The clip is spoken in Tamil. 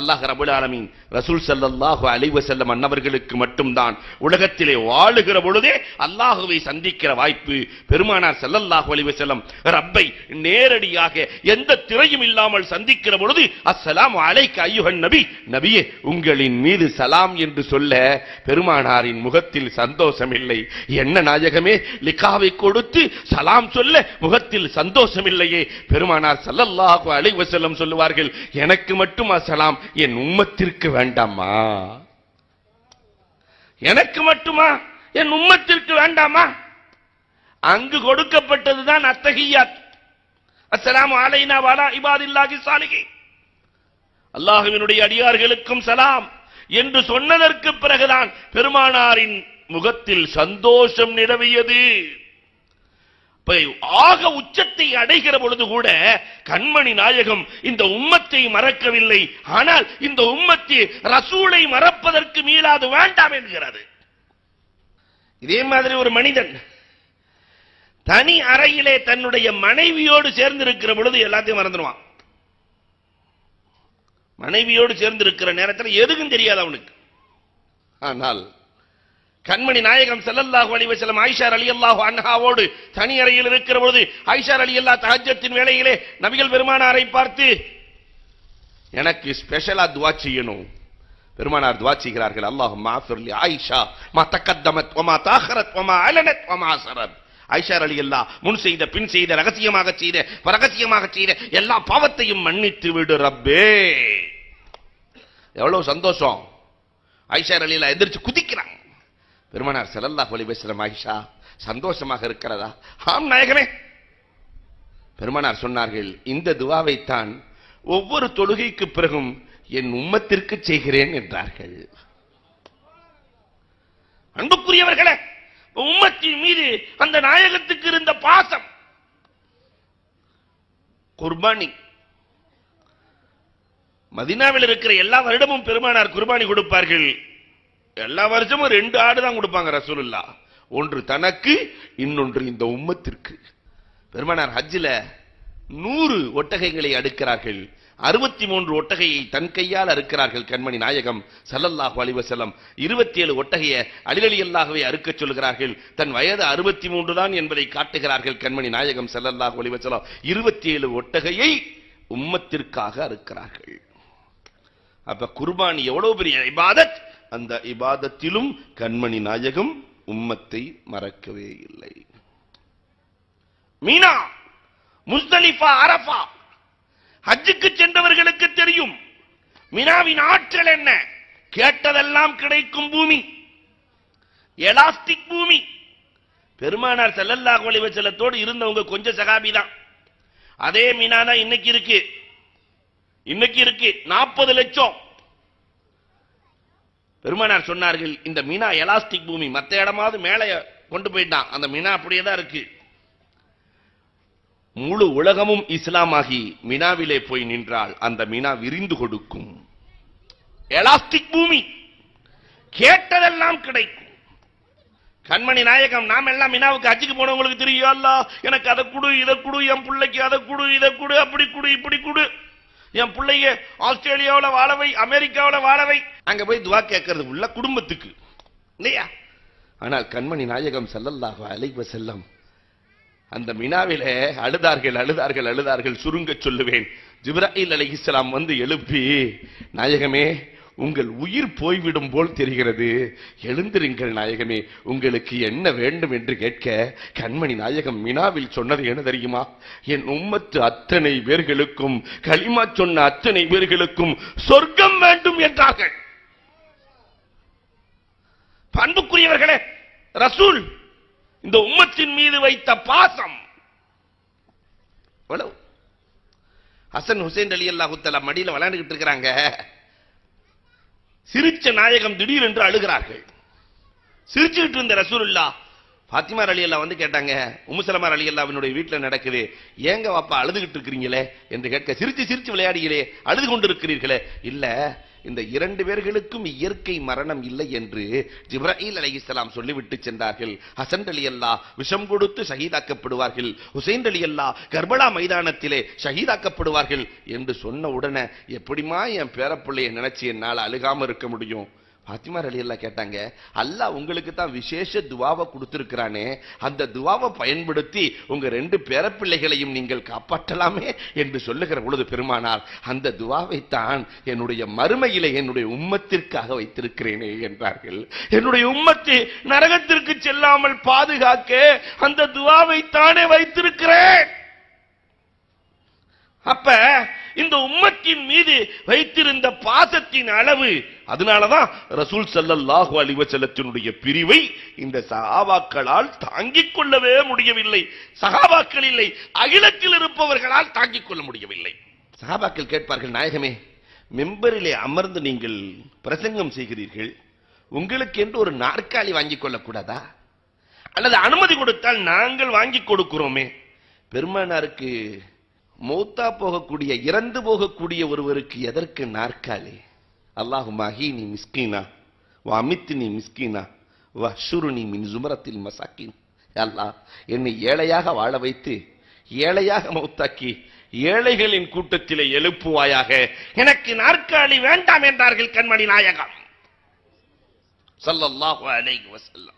அல்லாஹ் ரப்பல் ஆலமீன் ரசூல் ஸல்லல்லாஹு அலைஹி வஸல்லம் அன்னவர்களுக்கு மட்டும்தான் உலகத்திலே வாழுகிற பொழுதே அல்லாஹ்வை சந்திக்கிற வாய்ப்பு. பெருமானார் ஸல்லல்லாஹு அலைஹி வஸல்லம் ரப்பை நேரடியாக எந்த திரையும் இல்லாமல் சந்திக்கிற பொழுது அஸ்ஸலாமு அலைக்க அய்யுஹன் நபி, நபியே உங்களின் மீது சலாம் என்று சொல்ல பெருமானாரின் முகத்தில் சந்தோஷம் இல்லை. என்ன நாயகமே, லிகாவை கொடுத்து சலாம் சொல்ல முகத்தில் சந்தோஷம் இல்லையே. பெருமானார் ஸல்லல்லாஹு அலைஹி வஸல்லம் சொல்லுவார்கள், எனக்கு மட்டும் சலாம், என் உம்மத்திற்கு வேண்டாமா? எனக்கு மட்டுமா, என் உம்மத்திற்கு வேண்டாமா? அங்கு கொடுக்கப்பட்டதுதான் அத்தஹியாத், அஸ்ஸலாமு அலைனா வ அலா இபாதில்லாஹி ஸாலிஹீன், அல்லாஹ்வினுடைய அடியார்களுக்கும் சலாம் என்று சொன்னதற்கு பிறகுதான் பெருமானாரின் முகத்தில் சந்தோஷம் நிலவியது. ஆக உச்சத்தை அடைகிற பொழுது கூட கண்மணி நாயகம் இந்த உம்மத்தை மறக்கவில்லை. ஆனால் இந்த உம்மத்தை ரசூலை மறப்பதற்கு மீளாது வேண்டாம் என்கிறது. இதே மாதிரி ஒரு மனிதன் தனி அறையிலே தன்னுடைய மனைவியோடு சேர்ந்திருக்கிற பொழுது எல்லாத்தையும் மறந்துடுவான். மனைவியோடு சேர்ந்திருக்கிற நேரத்தில் எதுக்கும் தெரியாது அவனுக்கு. ஆனால் கண்மணி நாயகம் ஸல்லல்லாஹு அலைஹி வஸல்லம் ஆயிஷா ரலியல்லாஹு அன்ஹாவோடு தனி அறையில் இருக்கிற பொழுது ஆயிஷா ரலியல்லாஹு தஹஜ்ஜத்தின் வேளையிலே நபிகள் பெருமானாரை பார்த்து, எனக்கு ஸ்பெஷலா துஆ செய்யணும். பெருமானார் துஆ செய்கிறார்கள், அல்லாஹும்ம ஆஃபிர் லி ஆயிஷா மா தகத்தமத் வ மா தாஹரத் வ மா அலனத் வ மா அஸரத். ஆயிஷா ரலியல்லாஹு முன் செய்த பின் செய்த ரகசியமாக செய்த பரகசியமாக செய்த எல்லா பாவத்தையும் மன்னித்து விடு ரப்பே. எவ்வளவு சந்தோஷம். ஆயிஷா ரலியல்லாஹு எந்திரிச்சு குதிக்கிறாங்க. பெருமானார் ஸல்லல்லாஹு அலைஹி வஸல்லம், ஆயிஷா சந்தோஷமாக இருக்கிறதா? ஆம் நாயகமே. பெருமானார் சொன்னார்கள், இந்த துஆவை தான் ஒவ்வொரு தொழுகைக்கு பிறகும் என் உம்மத்திற்கு செய்கிறேன் என்றார்கள். அன்புக்குரியவர்களே, உம்மத்தின் மீது அந்த நாயகத்துக்கு இருந்த பாசம். குர்பானி, மதீனாவில் இருக்கிற எல்லா வருடமும் பெருமானார் குர்பானி கொடுப்பார்கள். எல்லா வருஷமும் 2 ஆடு தான் கொடுப்பாங்க ரசூலுல்லாஹ். ஒன்று தனக்கு, இன்னொன்று இந்த உம்மத்திற்கு. பெருமானார் ஹஜ்ஜில 100 ஒட்டகைகளை அடுக்கிறார்கள். 63 ஒட்டகையை தன் கையால் அறுக்கிறார்கள் கண்மணி நாயகம் ஸல்லல்லாஹு அலைஹி வஸல்லம். 27 ஒட்டகையை அலி ரலியல்லாஹுவை அறுக்கச் சொல்கிறார்கள். தன் வயது 63 தான் என்பதை காட்டுகிறார்கள் கண்மணி நாயகம் ஸல்லல்லாஹு அலைஹி வஸல்லம். 27 ஒட்டகையை உம்மத்திற்காக அறுக்கிறார்கள். அப்ப குர்பானி எவ்வளவு பெரிய இபாதத். அந்த இபாதத்திலும் கண்மணி நாயகம் உம்மத்தை மறக்கவே இல்லை. மீனா, முஸ்தலிஃபா, அரஃபா, ஹஜ்ஜுக்கு சென்றவர்களுக்கு தெரியும் மினாவின் ஆற்றல் என்ன. கேட்டதெல்லாம் கிடைக்கும் பூமி, எலாஸ்டிக் பூமி. பெருமானார் ஸல்லல்லாஹு அலைஹி வஸல்லத்தோடு இருந்தவங்க கொஞ்சம் சகாபி தான். அதே மினா தான் இன்னைக்கு இருக்கு. 40 லட்சம். பெருமானார் சொன்னார்கள், இந்த மினா எலாஸ்டிக் பூமி, மற்ற இடமாவது மேலே கொண்டு போயிட்டான், அந்த மினா அப்படியே தான் இருக்கு. முழு உலகமும் இஸ்லாமாகி மினாவிலே போய் நின்றால் அந்த மினா விரிந்து கொடுக்கும். எலாஸ்டிக் பூமி, கேட்டதெல்லாம் கிடைக்கும். கண்மணி நாயகம், நாம் எல்லாம் மினாவுக்கு ஹஜ்ஜுக்கு போனவங்களுக்கு தெரியும், அல்லாஹ் எனக்கு அதை கொடு, இதை கொடு, என் பிள்ளைக்கு அதை கொடு, இதை கொடு, அப்படி கொடு, இப்படி கொடு, என் பிள்ளைய ஆஸ்திரேலியாவில் வாழவை, அமெரிக்காவில் வாழவை. அங்க போய் துவா கேட்கறது உள்ள குடும்பத்துக்கு இல்லையா? ஆனால் கண்மணி நாயகம் ஸல்லல்லாஹு அலைஹி வஸல்லம் அந்த மினாவிலே அழுதார்கள். சுருங்க சொல்லுவேன், ஜிப்ராயில் அலைஹிஸ்ஸலாம் வந்து எழுப்பி, நாயகமே உங்கள் உயிர் போய்விடும் போல் தெரிகிறது, எழுந்திருங்கள் நாயகமே, உங்களுக்கு என்ன வேண்டும் என்று கேட்க கண்மணி நாயகம் மினாவில் சொன்னது என்ன தெரியுமா? என் உம்மத்து அத்தனை பேர்களுக்கும், கலிமா சொன்ன அத்தனை பேர்களுக்கும் சொர்க்கம் வேண்டும் என்றார்கள். அன்புக்குரியவர்களே, ரசூல் இந்த உம்மத்தின் மீது வைத்த பாசம் ஹசன் ஹுசைன் ரலியல்லாஹு தஆலா மடியில விளையாண்டுகிட்டு இருக்கிறாங்க. சிரிச்ச நாயகம் திடீரென்று அழுகிறார்கள். சிரிச்சுட்டு இருந்த ரசூலுல்லாஹ் ஃபாத்திமா ரலியல்லாஹு வந்து கேட்டாங்க, உம்மு சலமா ரலியல்லாஹுவினுடைய வீட்டில் நடக்குது, ஏங்க வாப்பா அழுதுகிட்டு இருக்கிறீங்களே என்று கேட்க, சிரிச்சு விளையாடுகிறே, அழுது கொண்டு இருக்கிறீர்களே? இல்ல, இந்த 2 பேர்களுக்கும் இயற்கை மரணம் இல்லை என்று ஜிப்ராயில் அலைஹிஸ்ஸலாம் சொல்லிவிட்டு சென்றார்கள். ஹசன் ரலியல்லாஹ் விஷம் கொடுத்து ஷஹீதாக்கப்படுவார்கள், ஹுசைன் ரலியல்லாஹ் கர்பலா மைதானத்திலே ஷஹீதாக்கப்படுவார்கள் என்று சொன்ன உடனே எப்படிமா என் பேரப்பிள்ளையை நினைச்சு என்னால் அழுகாம இருக்க முடியும்? பாத்திமா ரலியல்லாஹ் கேட்டாங்க, அல்லாஹ் உங்களுக்கு தான் விசேஷ துவாவை கொடுத்திருக்கிறானே, அந்த துவாவை பயன்படுத்தி உங்க 2 பேரப்பிள்ளைகளையும் நீங்கள் காப்பாற்றலாமே என்று சொல்லுகிற பொழுது பெருமானார், அந்த துவாவை தான் என்னுடைய மறுமையிலே என்னுடைய உம்மத்திற்காக வைத்திருக்கிறேனே என்றார்கள். என்னுடைய உம்மத்தை நரகத்திற்கு செல்லாமல் பாதுகாக்க அந்த துவாவை தானே வைத்திருக்கிறேன். அப்ப இந்த உம்மத்தின் மீது வைத்திருந்த பாசத்தின் அளவு, அதனாலதான் ரசூல் ஸல்லல்லாஹு அலைஹி வஸல்லத்தினுடைய பிரிவை இந்த சஹாபாக்களால் தாங்கிக் கொள்ளவே முடியவில்லை. சஹாபாக்கள் இல்லை, அகிலத்தில் இருப்பவர்களால் தாங்கிக் கொள்ள முடியவில்லை. சஹாபாக்கள் கேட்பார்கள், நாயகமே, மெம்பரிலே அமர்ந்து நீங்கள் பிரசங்கம் செய்கிறீர்கள், உங்களுக்கு என்று ஒரு நாற்காலி வாங்கிக் கொள்ளக்கூடாதா? அல்லது அனுமதி கொடுத்தால் நாங்கள் வாங்கிக் கொடுக்கிறோமே. பெருமானாருக்கு மௌத்தா போகக்கூடிய, இறந்து போகக்கூடிய ஒருவருக்கு எதற்கு நாற்காலி? அல்லாஹும்ம அஹீனி மிஸ்கீனா வ அமித்னி மிஸ்கீனா வ ஹ்ஷுர்னி மின் ஸுமரத்தில் மசாக்கீன். அல்லாஹ், என்னை ஏழையாக வாழ வைத்து ஏழையாக மௌத்தாக்கி ஏழைகளின் கூட்டத்திலே எழுப்புவாயாக, எனக்கு நாற்காலி வேண்டாம் என்றார்கள் கண்மணி நாயகம் ஸல்லல்லாஹு அலைஹி வஸல்லம்.